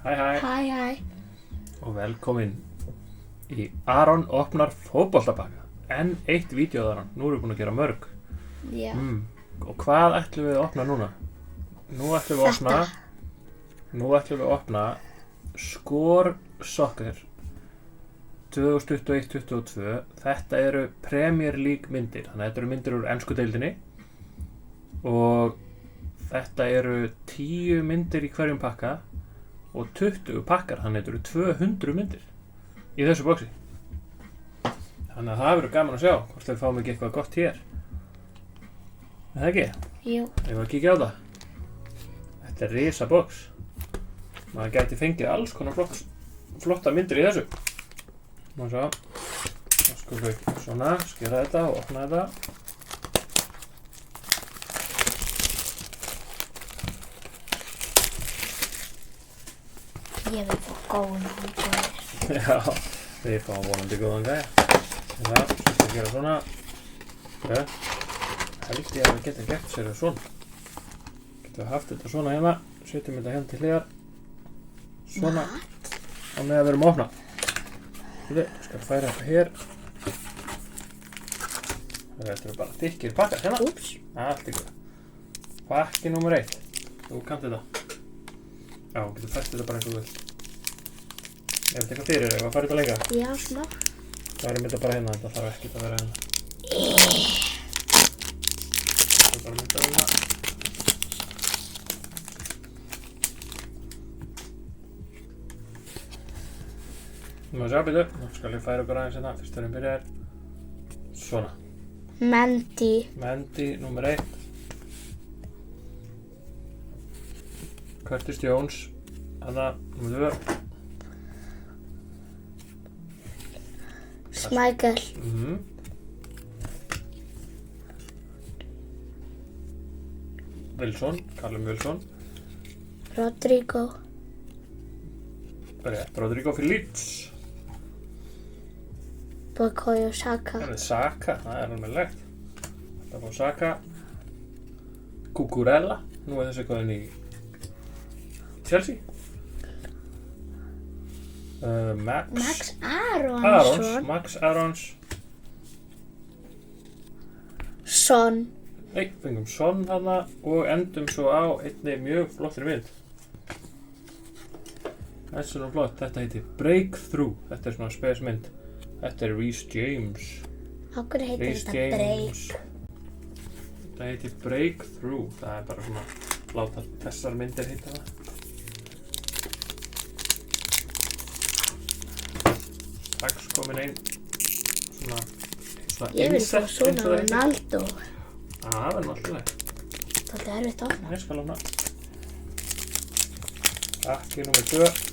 Hæ og velkomin í Aron opnar fótboltapakka. Enn eitt vídeó þar. Nú erum við búin að gera mörg. Já. Og hvað ætlum við að opna núna? Nú ætlum við að opna Score Soccer 2021-22. Þetta eru Premier League myndir. Þannig að þetta eru myndir úr ensku deildinni. Og þetta eru 10 myndir í hverjum pakka og 20 pakkar, þannig að þetta eru 200 myndir í þessu boxi. Þannig að það verður gaman að sjá hvort við fáum ekki eitthvað gott hér. Er það ekki? Jú. Ef við að kíkja á það. Þetta er risa box. Maður gæti fengið alls konar flotta myndir í þessu. Má sjá. Þá skulum við svona skera þetta og opna þetta. Ég vil fá góðan handjóðir. Já, við fáum vonandi góðan gæja. Það, svo skal gera svona. Ja. Held ég að við getum gert sér svona. Getum við haft þetta svona hérna. Setjum þetta hérna til hliðar. Svona. Og með að við erum að opna. Ég skal færa þetta hér. Þetta eru bara þykkir pakkar hérna. Úps. Allt ykkur. Pakki númer 1. Þú kannt þetta. Já, þú getur fært þetta bara eins og þú vilt. Er þetta eitthvað fyrir? Ef að fara þetta lengra? Já, smá. Það erum þetta bara hérna, þetta þarf ekkert að vera hérna. Það er bara myndað hérna. Nú að sjá býtu, nú skal ég færa okkur aðeins hérna, fyrst þegar ég byrjar. Svona. Mendy, númer 1. Curtis Jones, hana, númer 2. Schmeichel. Wilson, Callum Wilson. Rodrigo. Rétt, Rodrigo fyrir Leeds. Bukayo Saka. Það er Saka, það er alveg. Það fá Saka. Cucurella, nú er þessi eitthvað inn í Chelsea. Max Aronsson. Max Arons. Son. Nei, fengum Son hana og endum svo á einni mjög flottri mynd. Það er svona flott, þetta heitir Breakthrough. Þetta er svona spes mynd. Þetta er Reece James. Okkur heitir Reece þetta James. Break. Þetta heitir Breakthrough. Það er bara svona, láta þessar myndir heita það. Strax komin einn svona Ég vil fá insert svona eins og það heitir. Ronaldo. Það verður nú alltaf leið. Það er erfitt að opna. Ég skal opna. Pakki númer 2.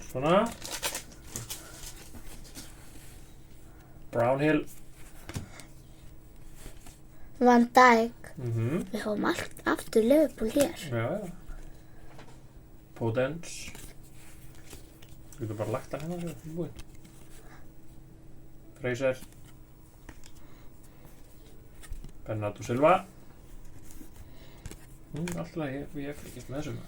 Svona. Brownhill. Van Dijk. Mhm. Við fáum allt aftur Liverpool hér. Já. Podence. Þú getur bara lagt það hérna þegar þú er búinn. Fraser. Bernardo Silva. Alltaf ég fylgist með þessum.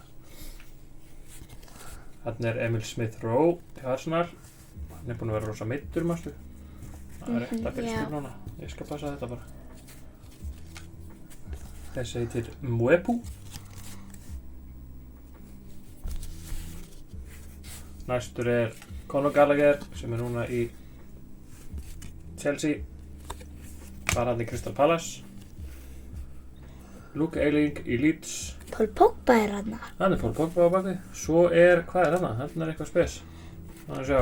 Þarna er Emil Smith Rowe til Arsenal. Hann er búinn að vera rosa meiddur, manstu. Það er rétt að fyrir núna. Ég skal passa þetta bara. Þessi heitir Mwepu. Næstur er Conor Gallagher sem er núna í Chelsea. Var hann í Crystal Palace. Luke Ayling í Leeds. Paul Pogba er hann. Hann er Paul Pogba á baki. Svo er, hvað er hann? Hann er eitthvað spes. Þannig að sjá.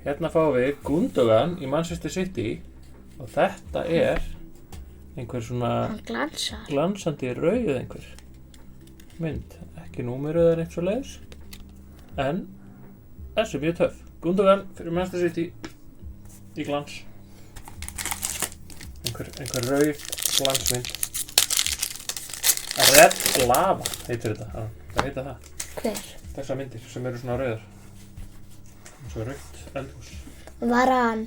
Hérna fáum við Gundogan í Manchester City. Og þetta er einhver svona Hann glansar. glansandi rauð einhver mynd. Ekki númeruð eða neitt svo leiðis. En þessi er mjög töff. Gundogan fyrir Manchester City í glans. Einhver rauð glansmynd. Red Lava heitir þetta. Hvað heitir það? Hver? Þessar myndir sem eru svona rauðar. Og svo rautt eldhús. Var hann?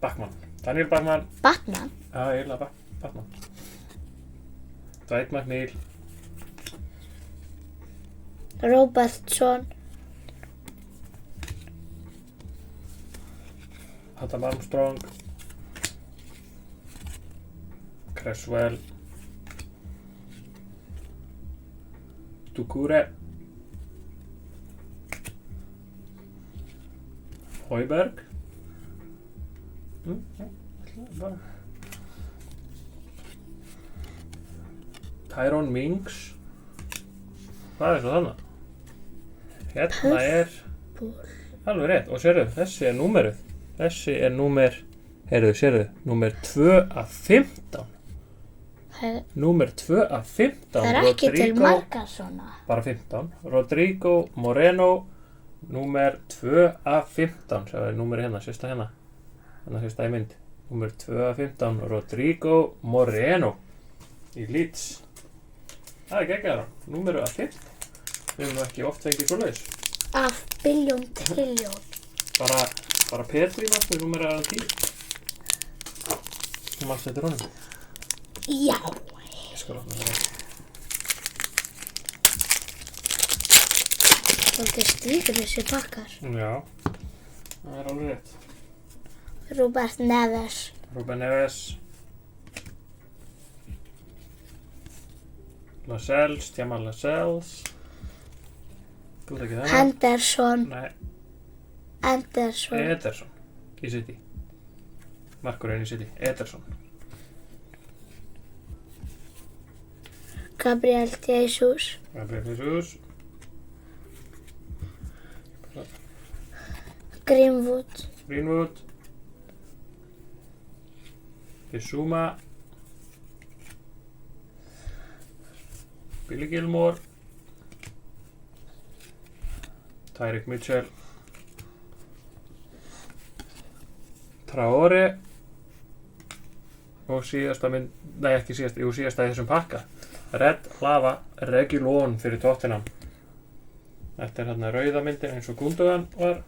Bachmann. Daniel Batman. Batman. Já, eiginlega Batman. Dwight McNeil. Robertson. Adam Armstrong. Creswell. Doucouré. Højberg. Bara. Tyrone Mings. Hvað svo þarna? Hérna alveg rétt. Og sérðu, þessi númerið. Þessi númer, sérðu, númer 2 af 15. Númer 2 af 15. Það ekki til marga svona. Bara 15. Rodrigo Moreno. Númer 2 af 15. Sjáðu númerið hérna, sérsta hérna. Þannig að sérsta í mynd. Númer 2 af 15. Rodrigo Moreno. Í Leeds. Það geggjað hann. Númeru af 15. Við höfum ekki oft fengið svoleiðis. Af biljón trilljón. Bara Petri manstu, númeru af 10. Þú manstu þetta honum? Já. Ég skal opna það. Svolítið stíður þessi pakkar. Já, það alveg rétt. Robert Neves. Ruben Neves. Lascelles, Jamal Lascelles. Þú ekki þennan? Henderson. Nei, Anderson. Ederson. Í City. Markurinn í City. Ederson. Gabriel Jesus. Gabriel Jesus. Greenwood. Greenwood. Bissouma. Billy Gilmore. Tyrick Mitchell. Traore. Og síðasta mynd, nei ekki síðasta, síðasta í þessum pakka. Red Lava Reguilón fyrir Tottenham. Þetta hérna rauða myndin eins og Gundogan var.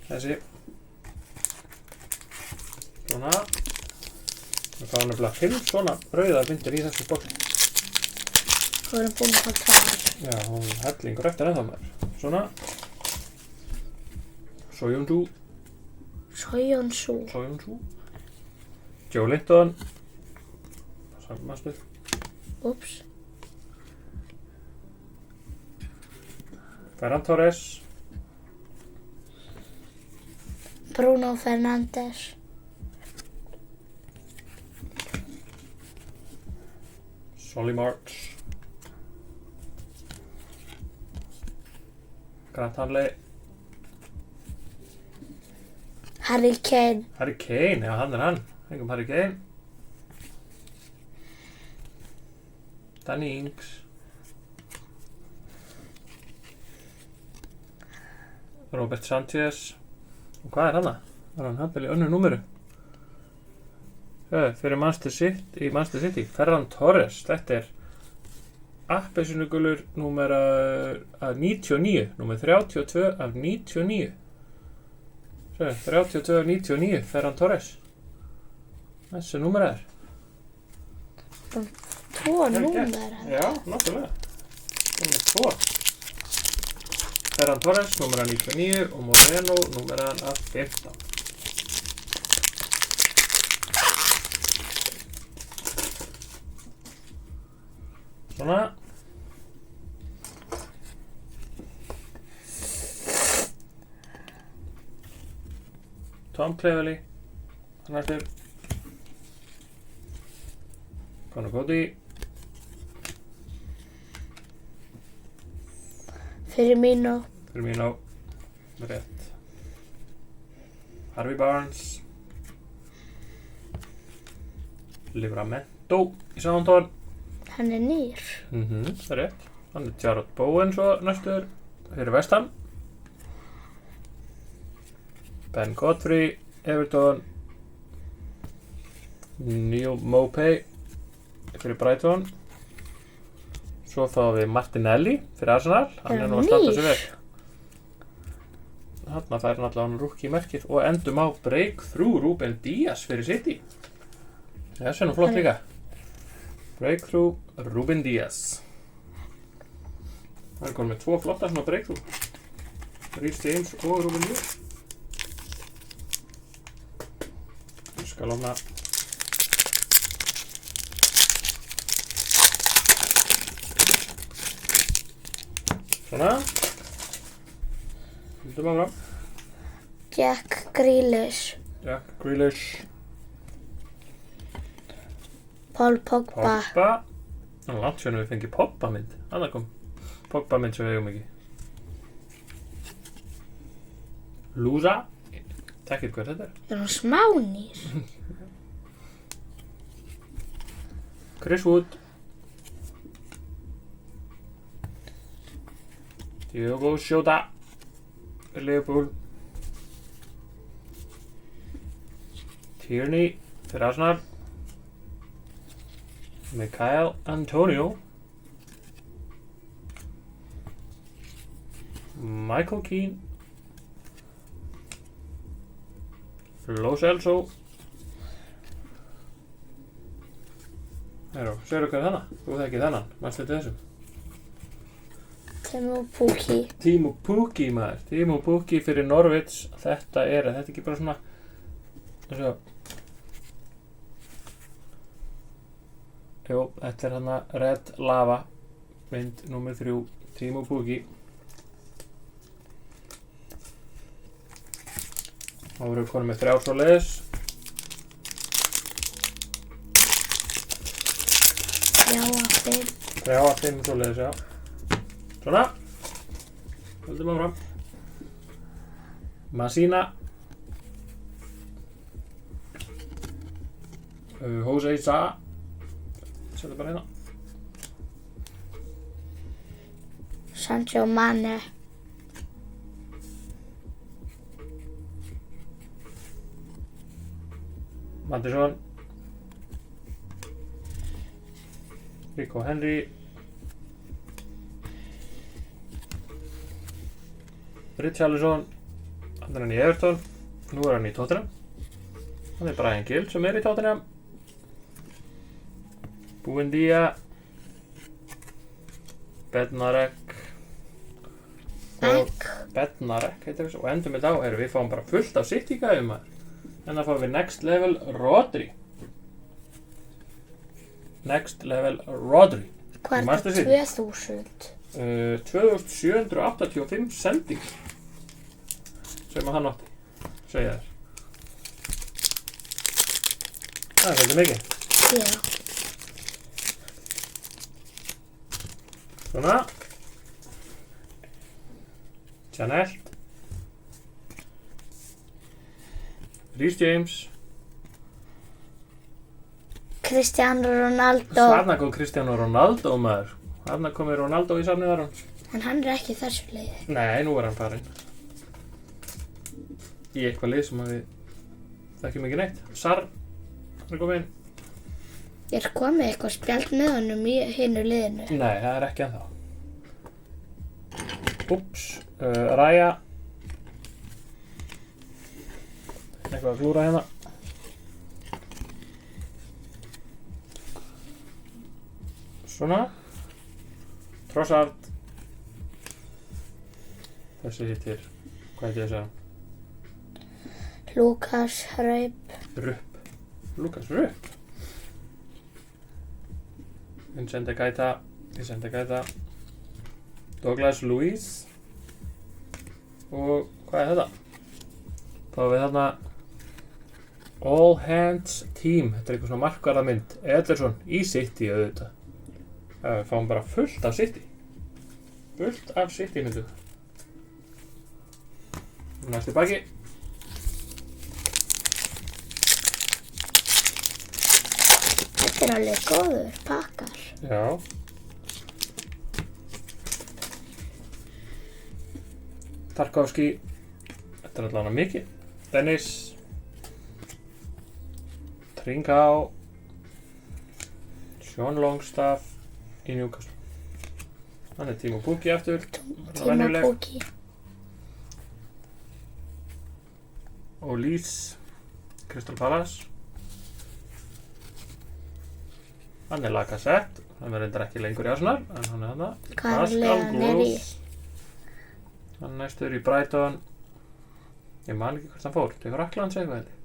Þessi. Svona. Við fáum nefnilega 5 svona rauðar myndir í þessu bóki. Við erum búin að fá 2. Já, hún hellingur eftir ennþá maður. Svona. Soyuncu. Joe Linton. Sammastu. Úps. Ferran Torres. Bruno Fernandes. Solly March. Grant Hanley. Harry Kane. Harry Kane, já hann hann. Hengum Harry Kane. Danny Ings. Robert Sanchez. Og hvað hana? Var hann hafðvel í önnur númeru? Fyrir Manchester City. Ferran Torres. Þetta appelsínugulur númer af 99. Númer 32 af 99. 32 af 99. Ferran Torres. Þessi númer 2 númer. Já, náttúrulega. Númer 2. Ferran Torres, númer 99 og Moreno, númer 15. Svona. Tom Cleverley. Hann eftir. Conor Cody. Firmino. Rétt. Harvey Barnes. Livramento í Southampton. Hann nýr. Það rétt. Hann Jarrod Bowen svo næstur fyrir West Ham. Ben Godfrey, Everton. Neil Maupay fyrir Brighton. Svo fáum við Martinelli fyrir Arsenal. Hann nú að standa sig vel. Þarna fær hann allavega rúkki merkið og endum á Breakthrough Ruben Díaz fyrir City. Þessi nú flott líka. Breakthrough Ruben Díaz. Það komið með 2 flottar svona Breakthrough. Reece James og Ruben Díaz. Ég skal opna. Svona. Hildum áfram. Jack Grealish. Jack Grealish. Paul Pogba. Pogba. Það var langt síðan við fengið Pogba mynd. Annað kom. Pogba mynd sem við eigum ekki. Lúsa. Tekkið hvað þetta er. Það er hann smánir. Chris Wood. Diogo Jota. Liverpool. Tierney fyrir Arsenal. Mikael Antonio. Michael Keane. Lo Celso. Sérðu hvað er þarna? Þú þekkir þennan, manstu þetta þessum? Timo Pukki. Timo Pukki maður. Timo Pukki fyrir Norwich. Þetta ekki bara svona þessu. Jú, þetta er hana Red Lava mynd númer 3. Timo Pukki. Þá vorum við konum með 3 svoleiðis. 3 af 5 svoleiðis, já. Svona. Höldum áfram. Masina. Jose Sa. Settu bara hérna. Sancho Mane. Maddison. Rico Henry. Richarlison. Hann er hann í Everton. Nú er hann í Tottenham. Hann er Bryan Gill sem er í Tottenham. Buendia. Bednarek. Bednarek heitir þessu. Og endum við þá við fáum bara fullt af City gæfum maður. En það fáum við Next Level Rodri. Next Level Rodri. Hvað er það 2000? 2785 sending sem að hann átti segja þér. Það er svolítið mikið. Já. Svona. Chanel. Reece James. Cristiano Ronaldo. Þarna kom Cristiano Ronaldo maður. Þarna komið Ronaldo í safnið þar hans. En hann er ekki þessu liði. Nei, nú er hann farinn. Í eitthvað lið sem við þekkjum ekki neitt. Sarr, hann er komið inn. Er komið eitthvað spjald með honum í hinu liðinu? Nei, það er ekki ennþá. Úps, Raya. Eitthvað að klúra hérna. Svona. Trossard. Þessi hittir, hvað heitir ég að segja? Lukas Raup. Rupp. Lukas Rupp. Vincente Gaeta. Douglas Luiz. Og hvað er þetta? Þá við þarna All Hands Team. Þetta er eitthvað svona markvarðarmynd. Ederson í City auðvitað. Við fáum bara fullt af City. Fullt af City myndu. Næsti baki. Þetta er alveg góður pakkar. Já. Tarkovski. Þetta er allavega mikið. Dennis. Trincao. Sean Longstaff í Newcastle. Hann er Timo Pukki aftur. Timo Pukki. og Leeds Crystal Palace. Hann er Lacazette, hann er reyndar ekki lengur í Arsenal, en hann er þarna. Hvað er hann er í? Hann næstur í Brighton. Ég man ekki hvort hann fór, til Fraklands eitthvað held ég.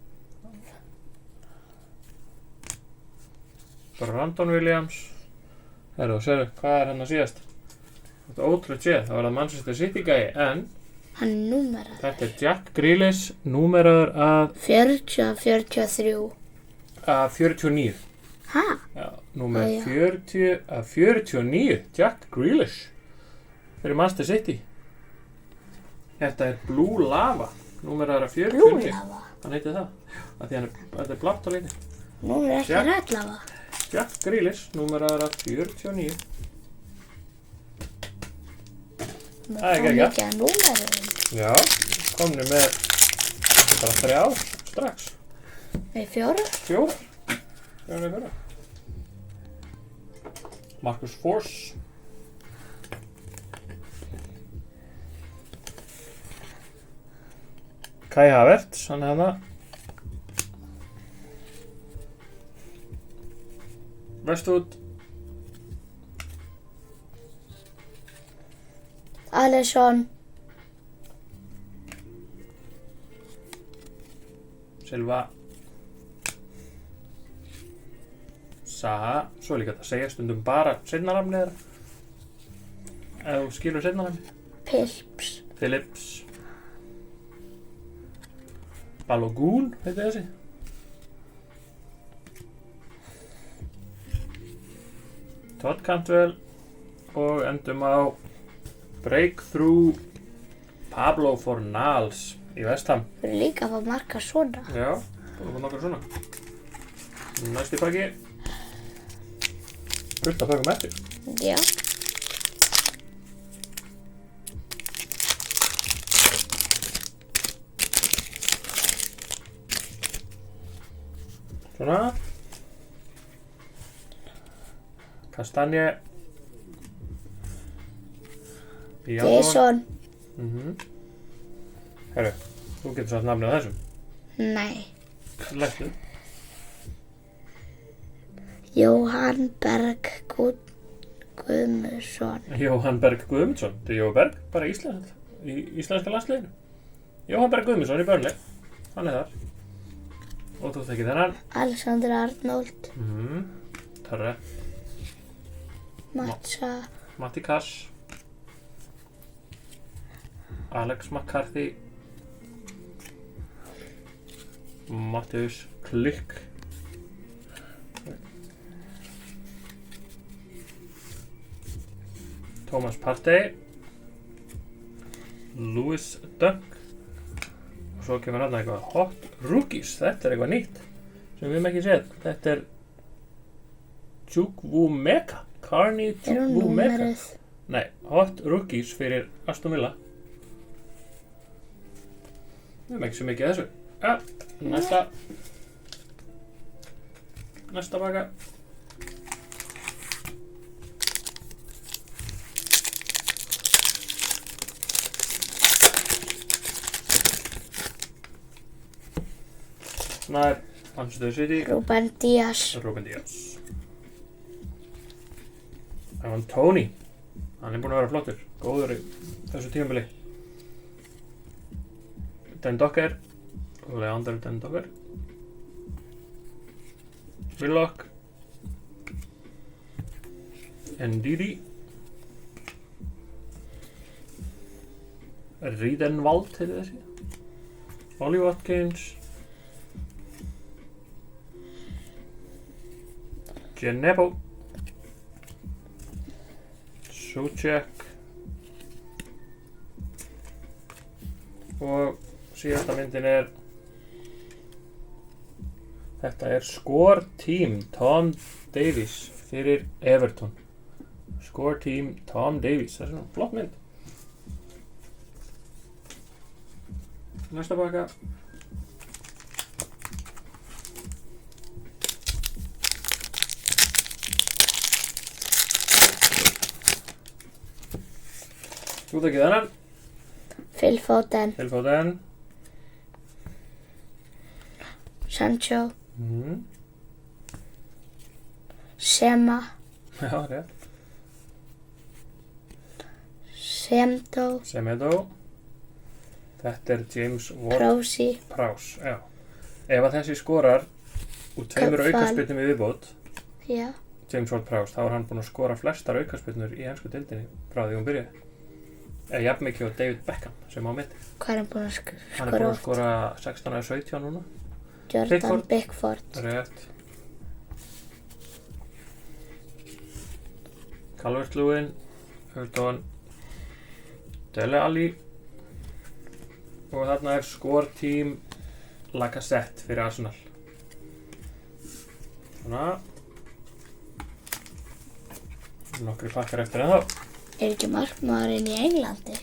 Brandon Williams. Herru, sérðu, hvað er hann að síðast? Þetta er ótrúlega séð, það var það Manchester City gæi, en Hann er númerað. þetta er Jack Grealish, númeraður að 40 af 43. 49. Ha? Já, númer Já. 40 af 49, Jack Grealish, fyrir Manchester City. Þetta er Blue Lava, númeraður af 49. Blúlafa. Hann heitir það, af því þetta er blátt á leiti. Nú er ekki Jack. rætlafa. Jack Grealish, númeraður af 49. Það er er geggjað. mikið að númerum. Já, komni með bara 3 strax. Með 4. 4. 4. Marcus Forss. Kai Havertz, hann er hana. Westwood. Alisson. Silva. Saha. Svo er líka að segja stundum bara seinna-nafnið þeirra. Ef þú skilur seinna-nafnið. Phillips. Phillips. Balogun, heitir þessi. Todd Cantwell. Og endum á Breakthrough Pablo Fornals í West Ham. Við erum líka að fá marga svona. Já, búin að fá nokkra svona. Næsti pakki. Fullt að pakka eftir. Já. Svona. Kastanje. Jason. Herru, þú getur satt nafnið á þessum. Nei. Læstu. Jóhann Berg Guðmundsson. Jóhann Berg Guðmundsson. Þetta er Jóhann Berg, bara Ísland. Í íslenska landsliðinu. Jóhann Berg Guðmundsson í Burnley. Hann er þar. Og þú þekkir þennan. Alexander Arnold. Torre. Matsa. Matti Cass. Alex McCarthy. Matthews Klikk. Thomas Partey. Lewis Dunk. Og svo kemur hann eitthvað Hot Rookies. Þetta er eitthvað nýtt sem við hefum ekki séð. Þetta er Chukwuemeka. Carney Er hún Chukwuemeka. númerið? Nei, Hot Rookies fyrir Aston Villa. Við hefum ekki svo mikið af þessu. Ja, næsta baka. Svona er Manchester City. Ruben Díaz. Ruben Díaz. Evan Toney. Hann er búinn að vera flottur. Góður í þessu tímabili. Den Docker. Leander Den Docker. Willock. Ndidi. Riedenwald heitir þessi. Ollie Watkins. Genebo. Souček. Og síðasta myndin er þetta er Score Team Tom Davies fyrir Everton. Score Team Tom Davies. Það er svona flott mynd. Næsta baka. Þú tekið þennan. Phil Foden. Phil Foden. Sancho, Mhm. Sema, Já, rétt. Semdo, Semedo. Þetta er James Prósi, Ward-Prowse, já. Ef að þessi skorar úr 2 Köpfal. aukaspyrnum í viðbót, já, James Ward-Prowse, þá er hann búinn að skora flestar aukaspyrnur í ensku deildinni frá því hún byrjaði. Eða jafn mikið og David Beckham sem á mitt. hvað er hann búinn að Hann er búinn að skora 16 eða 17 núna. Jordan Pickford, Rétt. Calvert-Lewin, Everton, Dele Alli og þarna er skortím Lacazette fyrir Arsenal. Svona. Nokkri pakkar eftir ennþá. er ekki markmaðurinn í Englandi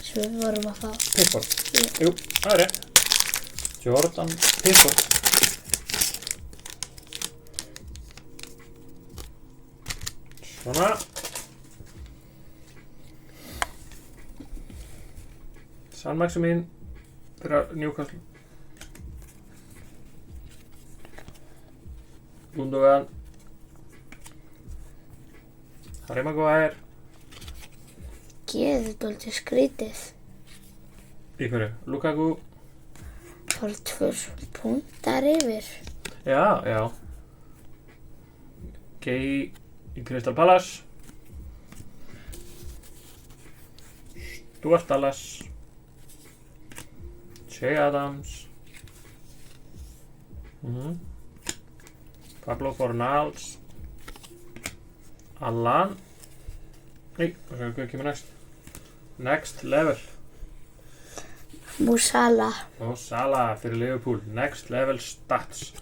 sem við vorum að fá? Pickford. Jú, það er rétt. Jordan Pickford. Svona. San Maximin fyrir Newcastle. Gundogan. Harry Maguire. Geðið dálítið skrítið. Í hverju? Lukaku. Fór 2 púntar yfir. Já, já. Gay í Crystal Palace. Stuart Dallas. Che Adams. Pablo Fornals. Allan. Nei, hvað kemur næst? Next Level. Musala, Og Salah fyrir Liverpool. Next Level Stats.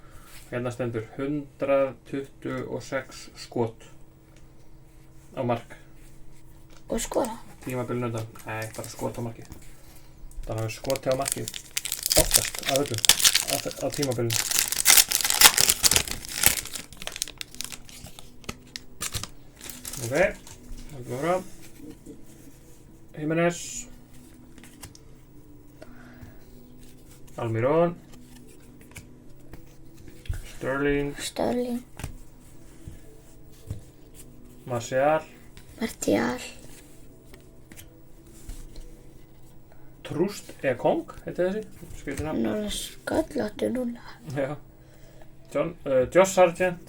Hérna stendur 126 skot á mark. og skora. Tímabilinu undan. Nei, bara skot á marki. Þannig að hann skoti á marki oftast af öllum á tímabilinu. Ok, höldum við fram. Jimenez. Almirón. Sterling. Sterling, Martial. Martial, Trust Ekong, heiti þessi. Skrítið nafn. hann er sköllóttur núna. Já. Josh Sargent.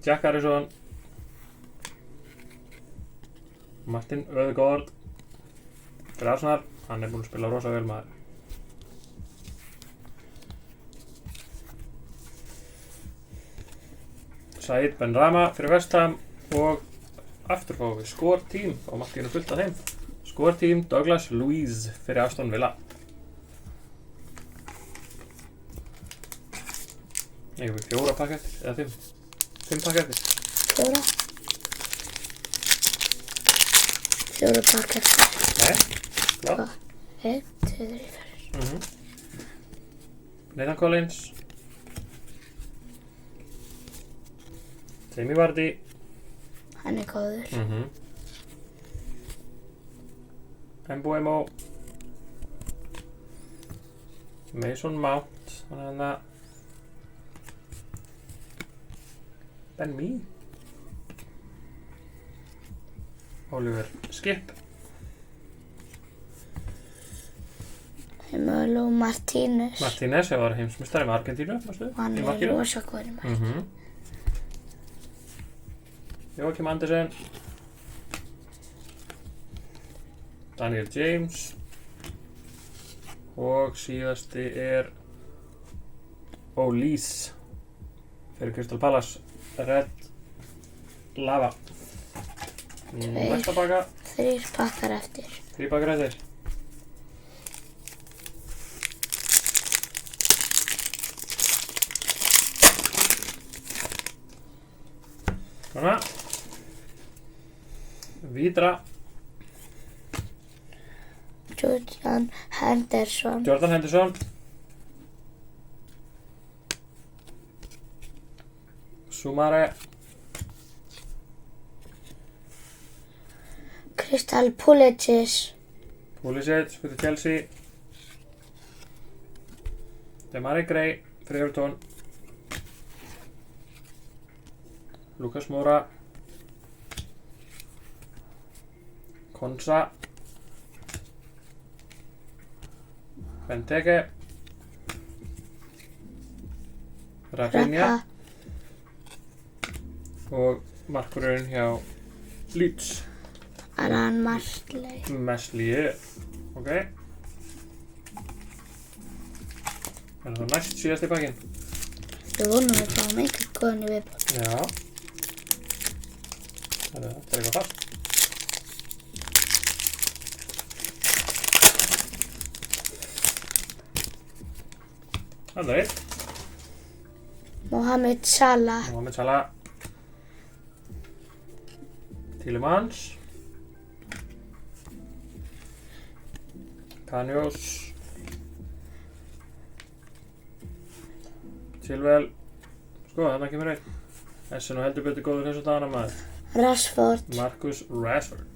Jack Harrison. Martin Ødegaard. Fyrir Arsenal. Hann er búinn að spila rosa vel maður. Said Benrahma fyrir West Ham og aftur fáum við skortím og Martínu fullt af þeim. Skortím Douglas Luiz fyrir Aston Villa. Eigum við 4 pakka eftir, eða 5? 5 pakka eftir. 4 pakka eftir. Nei, klart. 1, 2, 3, 4. Nathan Collins. Jamie Vardy. Hann er góður. Mbeumo. Mason Mount. Þannig að Ben Mee. Oliver Skip. Emilio Martínez. Martínez, sem var heimsmeistari með Argentínu. Hann er rosa góður í marki. Joachim Andersen. Daniel James. Og síðasti er Olise fyrir Crystal Palace. Red Lava. Næsta pakka. 3 pakkar eftir. 3 pakkar eftir. Svona. Vidra. Jordan Henderson. Jordan Henderson. Sumare. Crystal Pulisic. Pulisic fyrir Chelsea. Demarai Gray fyrir Everton. Lucas Moura. Konsa. Benteke. Rafinha. Raka. Og markurinn hjá Leeds. Aran Marsley. Meslier. Ok. En það næst síðast í pakkinn. Við vonum að fáum einhvern góðan í viðbót. Já. Þetta er eitthvað fast. Það er eitt. Mohamed Salah. Mohamed Salah. Tielemans. Kanios. Chilwell. Sko, þarna kemur einn. Þessi nú heldur betur góður þessu dagana maður. Rashford. Marcus Rashford.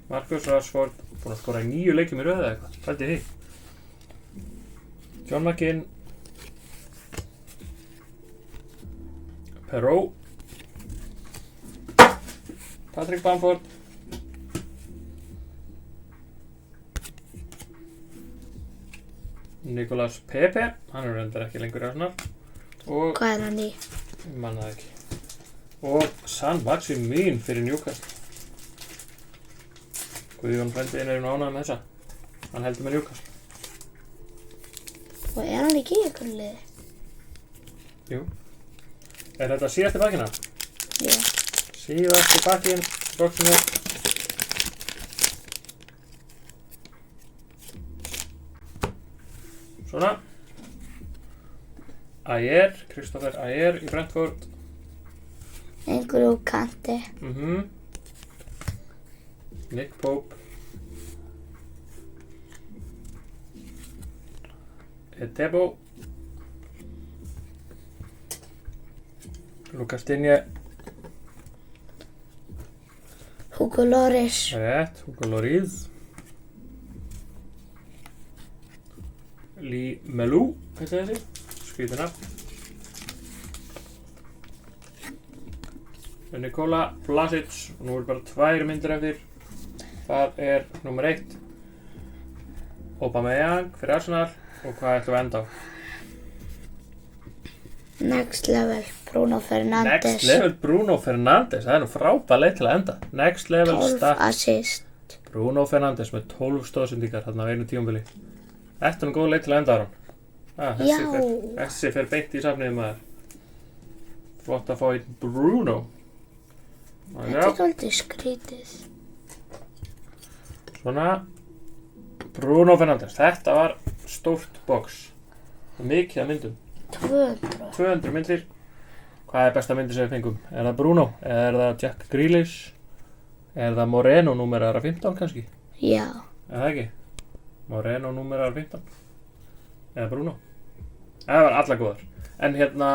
Marcus Rashford búinn að skora í 9 leikjum í röð eða eitthvað. Pældi því. John McGinn. Perrault. Patrick Bamford. Nicolas Pepe. Hann er reyndar ekki lengur í Arsenal. Og Hvað er hann í? ég man það ekki. Og San Maximin fyrir Newcastle. Guðjón frændin er nú ánægður með þessa. Hann heldur með Newcastle. Og er hann ekki í einhverju liði? Jú. Er þetta síðasti pakkina? Já. Síðasti pakkinn, boxinu. Svona. Ayer, Kristoffer Ayer í Brentford. Einhverju úr kanti. Nick Pope. Etebo. Lucas Digne. Hugo Lloris. Rétt, Hugo Lloris. Lee Melou, heitir þessi. Skrýtin nafn. Nikola Vlasic. Og nú er bara 2 myndir eftir. Það er nummer 1. Aubameyang fyrir Arsenal. Og hvað ætlum við að enda á? Next level. Bruno Fernandes. Next level Bruno Fernandes. Það er nú frábær leið til að enda. Next level 12 stat. assist. Bruno Fernandes með 12 stóðsendingar þarna á einu tímabili. Þetta er nú góð leið til að enda á hann. Þessi fer beint í safnið maður. Flott að fá einn Bruno. Þetta er aldrei skrítið. Svona. Bruno Fernandes. Þetta var stórt box. Mikið að myndum. 200. 200 myndir. Hvað er besta myndir sem við fengum? Er það Bruno? Er það Jack Grealish? Er það Moreno númerar 15 kannski? Já. Er það ekki? Moreno númerar 15? Eða Bruno? Það var alla góðar. En hérna,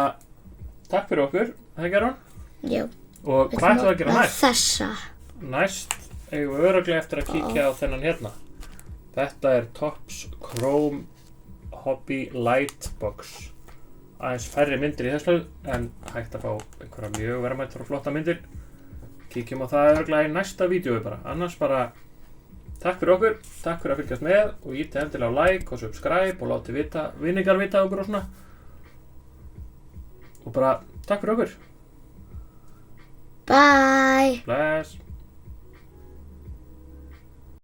takk fyrir okkur, það gerði hann. Já. Og hvað ætlum við að gera næst? Þessa. Næst eigum við örugglega eftir að kíkja á þennan hérna. Þetta er Topps Chrome Hobby Light Box. Aðeins færri myndir í þessu, en hægt að fá einhverja mjög verðmættar og flotta myndir. Kíkjum á það örugglega í næsta vídeói bara. Annars bara, takk fyrir okkur, takk fyrir að fylgjast með og ítið endilega á like og subscribe og láti vinningar vita okkur og svona. Og bara, takk fyrir okkur. Bye. Bless.